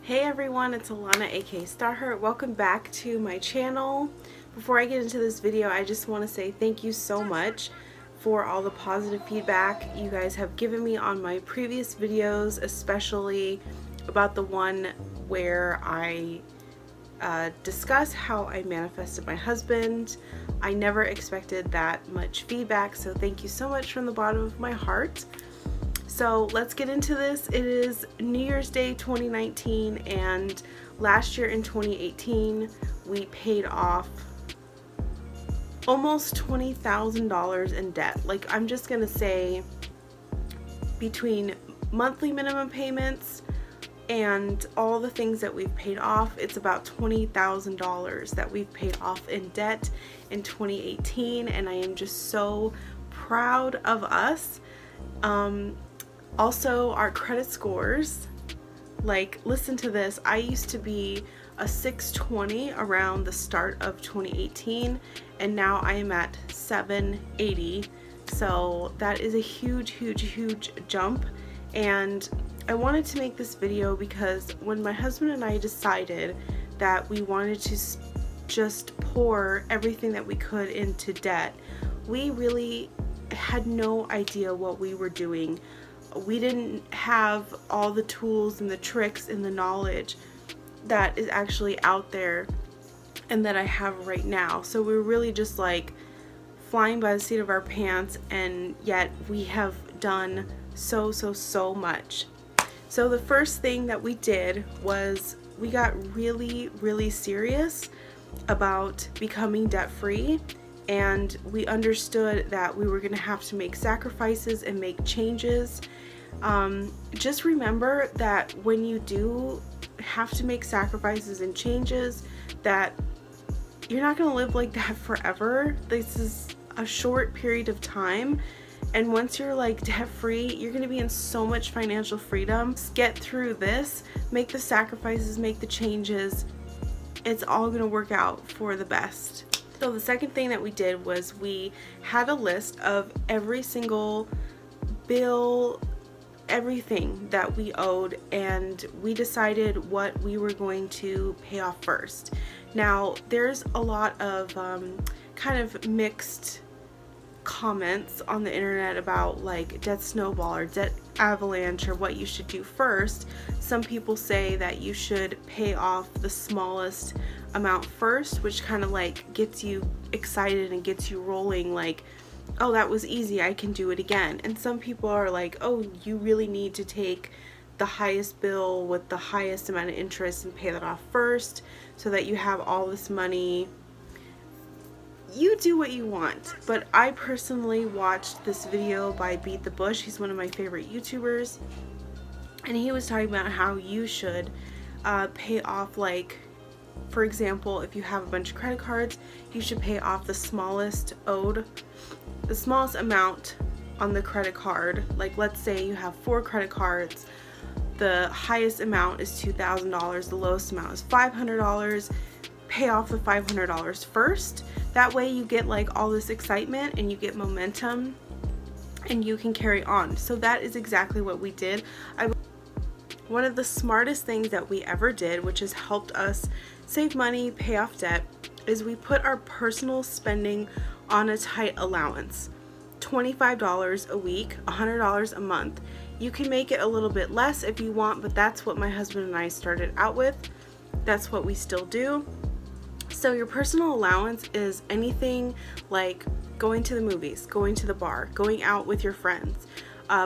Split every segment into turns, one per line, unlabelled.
Hey everyone, it's Alana aka Starheart. Welcome back to my channel. Before I get into this video, I just want to say thank you so much for all the positive feedback you guys have given me on my previous videos, especially about the one where I discuss how I manifested my husband. I never expected that much feedback, so thank you so much from the bottom of my heart. So let's get into this. It is New Year's Day 2019, and last year in 2018 we paid off almost $20,000 in debt. Like, I'm just gonna say, between monthly minimum payments and all the things that we've paid off, it's about $20,000 that we've paid off in debt in 2018, and I am just so proud of us. Also, our credit scores, like, listen to this, I used to be a 620 around the start of 2018, and now I am at 780, so that is a huge jump. And I wanted to make this video because when my husband and I decided that we wanted to just pour everything that we could into debt, we really had no idea what we were doing. We didn't have all the tools and the tricks and the knowledge that is actually out there and that I have right now. So we're really just like flying by the seat of our pants, and yet we have done so much. So the first thing that we did was we got really serious about becoming debt-free, and we understood that we were going to have to make sacrifices and make changes. Just remember that when you do have to make sacrifices and changes, that you're not going to live like that forever. This is a short period of time, and once you're like debt free, you're going to be in so much financial freedom. Just get through this, make the sacrifices, make the changes. It's all going to work out for the best. So the second thing that we did was we had a list of every single bill, everything that we owed, and we decided what we were going to pay off first. Now, there's a lot of kind of mixed comments on the internet about like debt snowball or debt avalanche or what you should do first. Some people say that you should pay off the smallest amount first, which kind of like gets you excited and gets you rolling, like, oh, that was easy, I can do it again. And some people are like, oh, you really need to take the highest bill with the highest amount of interest and pay that off first so that you have all this money. You do what you want, but I personally watched this video by Beat the Bush. He's one of my favorite YouTubers, and he was talking about how you should pay off, like, for example, if you have a bunch of credit cards, you should pay off the smallest amount on the credit card. Like, let's say you have 4 credit cards, the highest amount is $2,000, the lowest amount is $500. Pay off the $500 first. That way you get like all this excitement and you get momentum and you can carry on. So that is exactly what we did. One of the smartest things that we ever did, which has helped us save money, pay off debt, is we put our personal spending on a tight allowance. $25 a week, $100 a month. You can make it a little bit less if you want, but that's what my husband and I started out with. That's what we still do. So your personal allowance is anything like going to the movies, going to the bar, going out with your friends,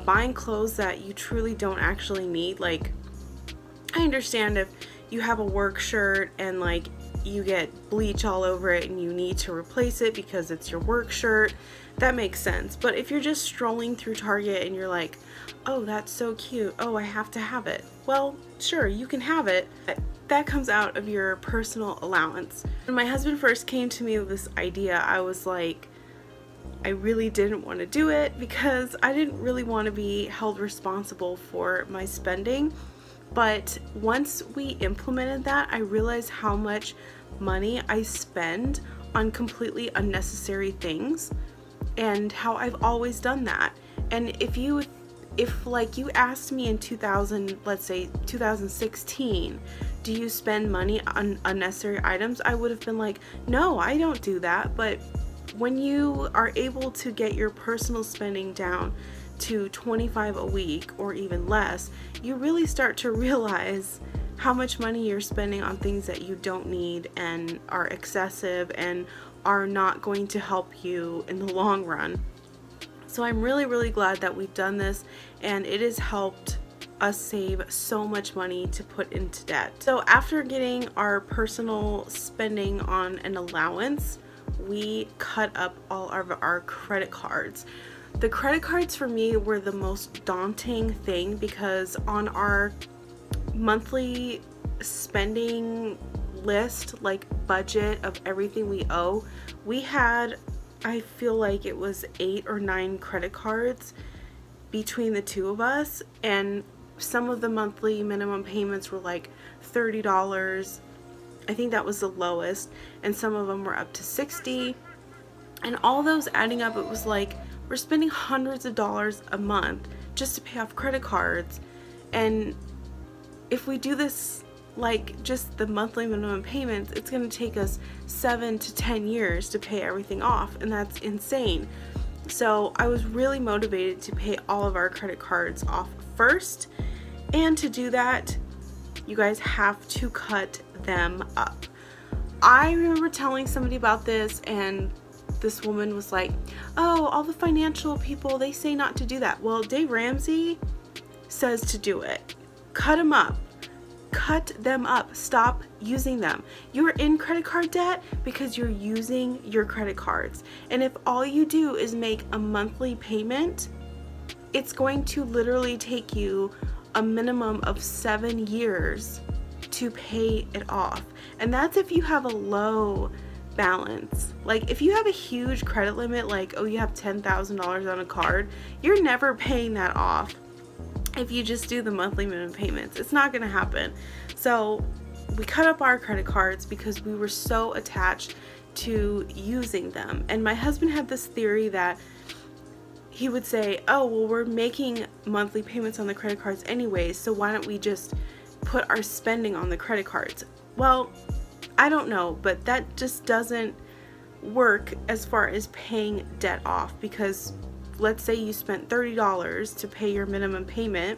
buying clothes that you truly don't actually need. Like, I understand if you have a work shirt and like you get bleach all over it and you need to replace it because it's your work shirt, that makes sense. But if you're just strolling through Target and you're like, oh, that's so cute, oh, I have to have it, well, sure, you can have it. That comes out of your personal allowance. When my husband first came to me with this idea, I was like, I really didn't want to do it because I didn't really want to be held responsible for my spending. But once we implemented that, I realized how much money I spend on completely unnecessary things and how I've always done that. And if you if like you asked me in 2000, let's say 2016, do you spend money on unnecessary items? I would have been like, no, I don't do that. But when you are able to get your personal spending down to $25 a week or even less, you really start to realize how much money you're spending on things that you don't need and are excessive and are not going to help you in the long run. So I'm really, really glad that we've done this, and it has helped us save so much money to put into debt. So after getting our personal spending on an allowance, we cut up all of our credit cards. The credit cards for me were the most daunting thing, because on our monthly spending list, like budget of everything we owe, we had, I feel like it was 8 or 9 credit cards between the two of us, and some of the monthly minimum payments were like $30. I think that was the lowest, and some of them were up to $60. And all those adding up, it was like we're spending hundreds of dollars a month just to pay off credit cards. And if we do this like just the monthly minimum payments, it's going to take us 7 to 10 years to pay everything off, and that's insane. So I was really motivated to pay all of our credit cards off first, and to do that, you guys have to cut them up. I remember telling somebody about this, and this woman was like, oh, all the financial people, they say not to do that. Well, Dave Ramsey says to do it. Cut them up. Cut them up. Stop using them. You're in credit card debt because you're using your credit cards. And if all you do is make a monthly payment, it's going to literally take you a minimum of 7 years to pay it off. And that's if you have a low balance. Like if you have a huge credit limit, like, oh, you have $10,000 on a card, you're never paying that off. If you just do the monthly minimum payments, it's not going to happen. So we cut up our credit cards because we were so attached to using them. And my husband had this theory that he would say, oh, well, we're making monthly payments on the credit cards anyways, so why don't we just put our spending on the credit cards? Well, I don't know, but that just doesn't work as far as paying debt off, because let's say you spent $30 to pay your minimum payment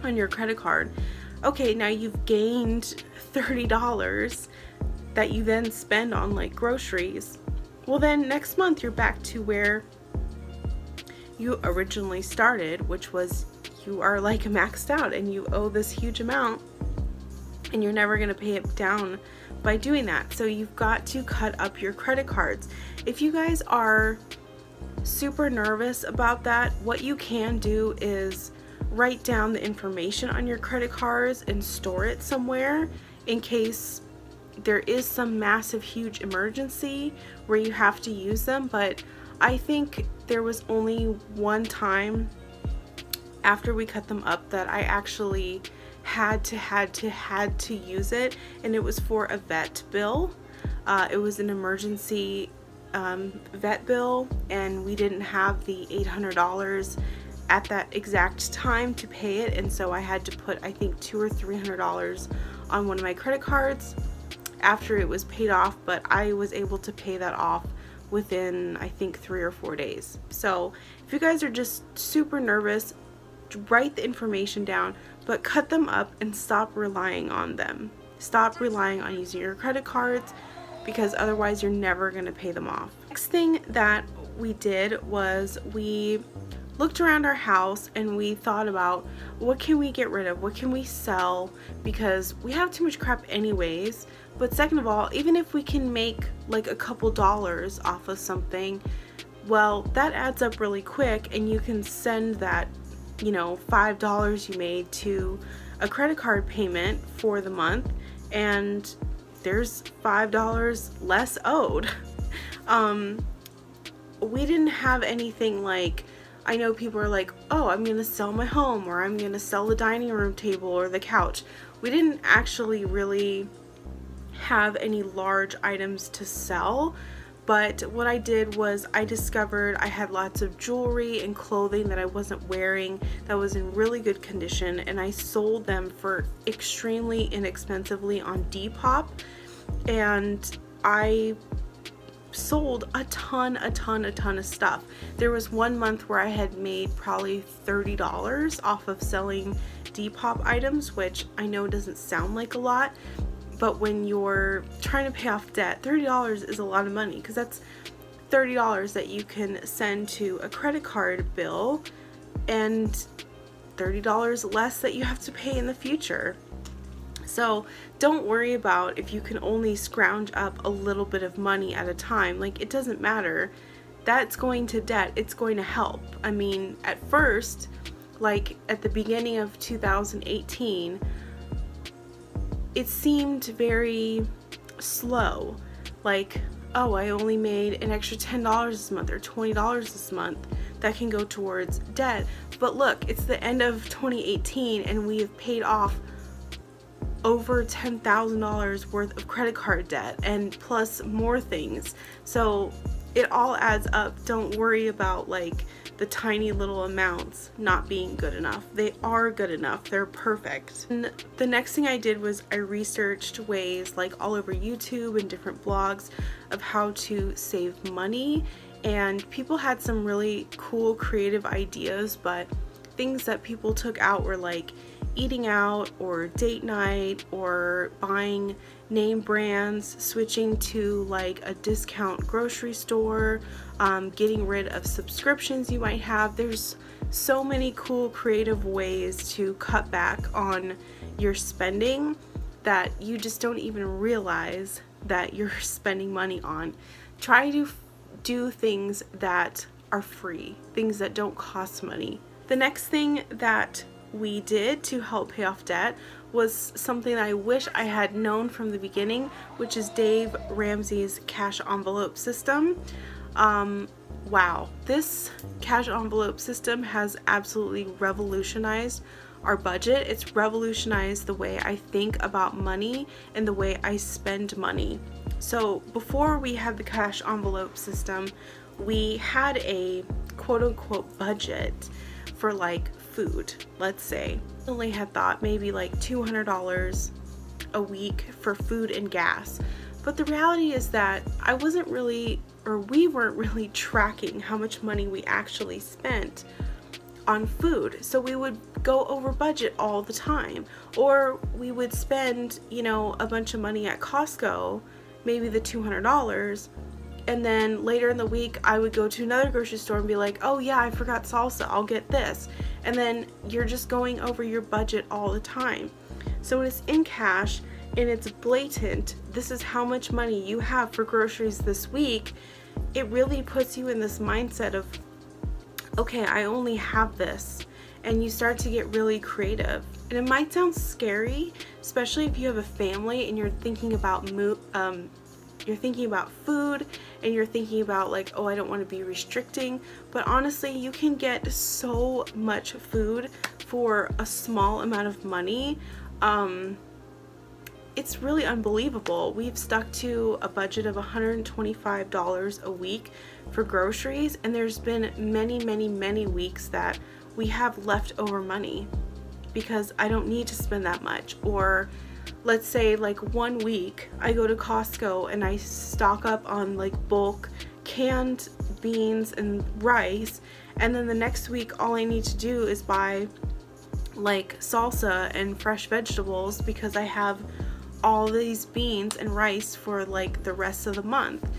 on your credit card. Okay, now you've gained $30 that you then spend on like groceries. Well, then next month you're back to where you originally started, which was you are like maxed out and you owe this huge amount, and you're never going to pay it down by doing that. So you've got to cut up your credit cards. If you guys are super nervous about that, what you can do is write down the information on your credit cards and store it somewhere in case there is some massive huge emergency where you have to use them. But I think there was only one time after we cut them up that I actually had to use it, and it was for a vet bill. It was an emergency vet bill, and we didn't have the $800 at that exact time to pay it, and so I had to put, I think, $200 or $300 on one of my credit cards after it was paid off. But I was able to pay that off within, I think, 3 or 4 days. So if you guys are just super nervous, write the information down, but cut them up and stop relying on them. Stop relying on using your credit cards, because otherwise you're never going to pay them off. Next thing that we did was we looked around our house and we thought about, what can we get rid of? What can we sell? Because we have too much crap anyways. But second of all, even if we can make like a couple dollars off of something, well, that adds up really quick, and you can send that, you know, $5 you made to a credit card payment for the month, and there's $5 less owed. We didn't have anything like, I know people are like, oh, I'm gonna sell my home, or I'm gonna sell the dining room table or the couch. We didn't actually really have any large items to sell, But what I did was I discovered I had lots of jewelry and clothing that I wasn't wearing that was in really good condition, and I sold them for extremely inexpensively on Depop, and I sold a ton of stuff. There was one month where I had made probably $30 off of selling Depop items, which I know doesn't sound like a lot, but when you're trying to pay off debt, $30 is a lot of money, because that's $30 that you can send to a credit card bill and $30 less that you have to pay in the future. So don't worry about if you can only scrounge up a little bit of money at a time. Like, it doesn't matter. That's going to debt. It's going to help. I mean, at first, like at the beginning of 2018, it seemed very slow. Like, oh, I only made an extra $10 this month or $20 this month that can go towards debt. But look, it's the end of 2018 and we have paid off over $10,000 worth of credit card debt and plus more things. So it all adds up. Don't worry about like the tiny little amounts not being good enough. They are good enough. They're perfect. And the next thing I did was I researched ways like all over YouTube and different blogs of how to save money, and people had some really cool creative ideas, but things that people took out were like eating out or date night or buying name brands, switching to like a discount grocery store, getting rid of subscriptions you might have. There's so many cool creative ways to cut back on your spending that you just don't even realize that you're spending money on. Try to do things that are free, things that don't cost money. The next thing that we did to help pay off debt was something that I wish I had known from the beginning, which is Dave Ramsey's cash envelope system. Wow, this cash envelope system has absolutely revolutionized our budget. It's revolutionized the way I think about money and the way I spend money. So before we had the cash envelope system, we had a quote-unquote budget for like food, let's say. I only had thought maybe like $200 a week for food and gas. But the reality is that I wasn't really, or we weren't really tracking how much money we actually spent on food. So we would go over budget all the time, or we would spend, you know, a bunch of money at Costco, maybe the $200, and then later in the week I would go to another grocery store and be like, oh yeah, I forgot salsa, I'll get this. And then you're just going over your budget all the time. So when it's in cash and it's blatant, this is how much money you have for groceries this week, it really puts you in this mindset of, okay, I only have this. And you start to get really creative. And it might sound scary, especially if you have a family and you're thinking about food and you're thinking about like, oh, I don't want to be restricting. But honestly, you can get so much food for a small amount of money. It's really unbelievable. We've stuck to a budget of $125 a week for groceries, and there's been many weeks that we have leftover money because I don't need to spend that much. Or let's say like one week I go to Costco and I stock up on like bulk canned beans and rice, and then the next week all I need to do is buy like salsa and fresh vegetables because I have all these beans and rice for like the rest of the month.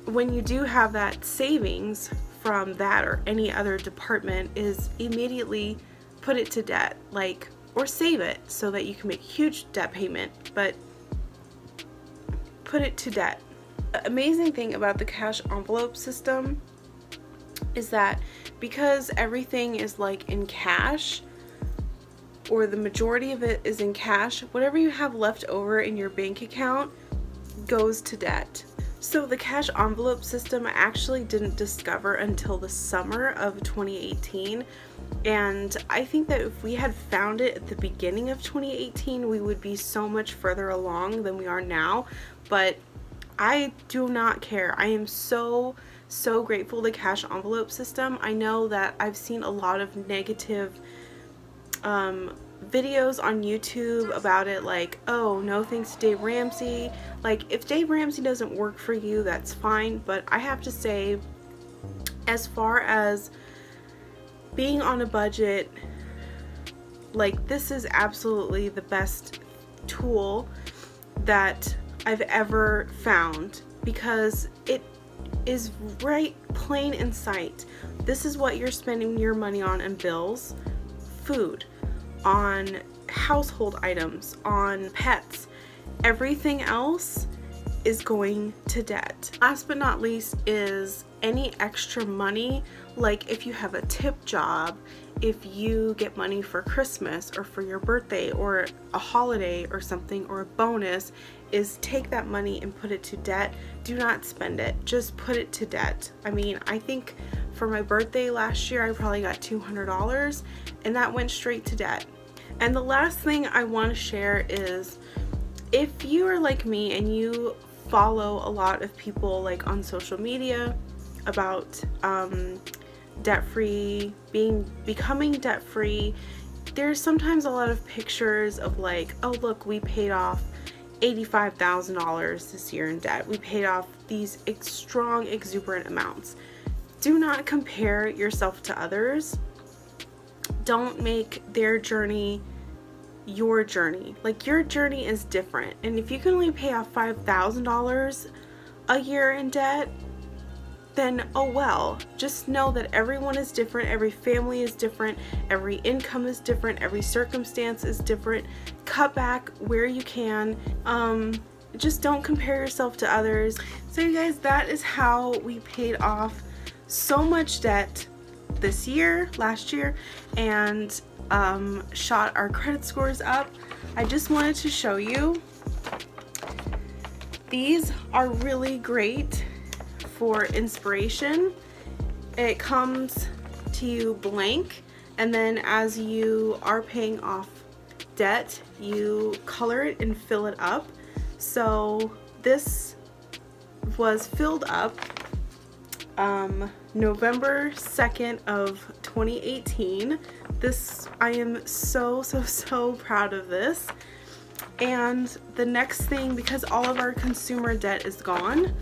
When you do have that savings from that or any other department, is immediately put it to debt, like, or save it so that you can make a huge debt payment, but put it to debt. The amazing thing about the cash envelope system is that because everything is like in cash, or the majority of it is in cash, whatever you have left over in your bank account goes to debt. So the cash envelope system I actually didn't discover until the summer of 2018, and I think that if we had found it at the beginning of 2018, we would be so much further along than we are now. But I do not care. I am so grateful the cash envelope system. I know that I've seen a lot of negative videos on YouTube about it, like, oh, no thanks to Dave Ramsey. Like, if Dave Ramsey doesn't work for you, that's fine, but I have to say, as far as being on a budget, like, this is absolutely the best tool that I've ever found, because it is right plain in sight. This is what you're spending your money on in bills, food, on household items, on pets. Everything else is going to debt. Last but not least is any extra money, like if you have a tip job, if you get money for Christmas or for your birthday or a holiday or something, or a bonus, is take that money and put it to debt. Do not spend it, just put it to debt. I mean, I think for my birthday last year I probably got $200, and that went straight to debt. And the last thing I want to share is, if you are like me and you follow a lot of people like on social media about debt-free, becoming debt-free, there's sometimes a lot of pictures of like, oh look, we paid off $85,000 this year in debt. We paid off these strong, exuberant amounts. Do not compare yourself to others. Don't make their journey your journey. Like, your journey is different, and if you can only pay off $5,000 a year in debt, then oh well. Just know that everyone is different, every family is different, every income is different, every circumstance is different. Cut back where you can. Just don't compare yourself to others. So you guys, that is how we paid off so much debt this year, last year, and shot our credit scores up. I just wanted to show you. These are really great for inspiration. It comes to you blank, and then as you are paying off debt, you color it and fill it up. So this was filled up November 2nd of 2018. I am so proud of this. And the next thing, because all of our consumer debt is gone,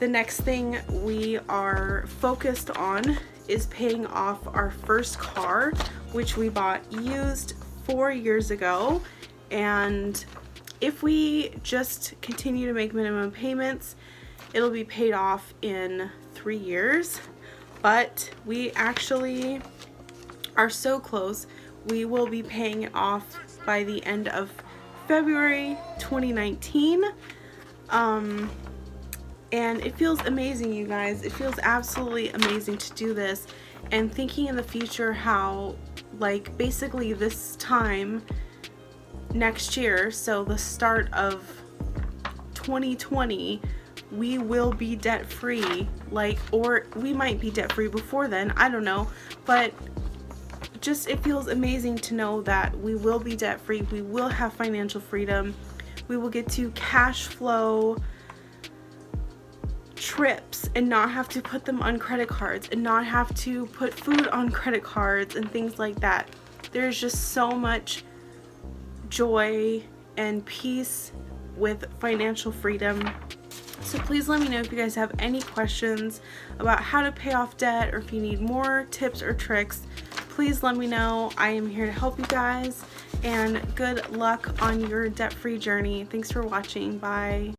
the next thing we are focused on is paying off our first car, which we bought used 4 years ago. And if we just continue to make minimum payments, it'll be paid off in 3 years. But we actually are so close. We will be paying it off by the end of February 2019. And it feels amazing, you guys. It feels absolutely amazing to do this, and thinking in the future how, like, basically this time next year, so the start of 2020, we will be debt free, like, or we might be debt free before then, I don't know, but just, it feels amazing to know that we will be debt free, we will have financial freedom, we will get to cash flow trips and not have to put them on credit cards, and not have to put food on credit cards and things like that. There's just so much joy and peace with financial freedom. So please let me know if you guys have any questions about how to pay off debt, or if you need more tips or tricks. Please let me know. I am here to help you guys, and good luck on your debt-free journey. Thanks for watching. Bye.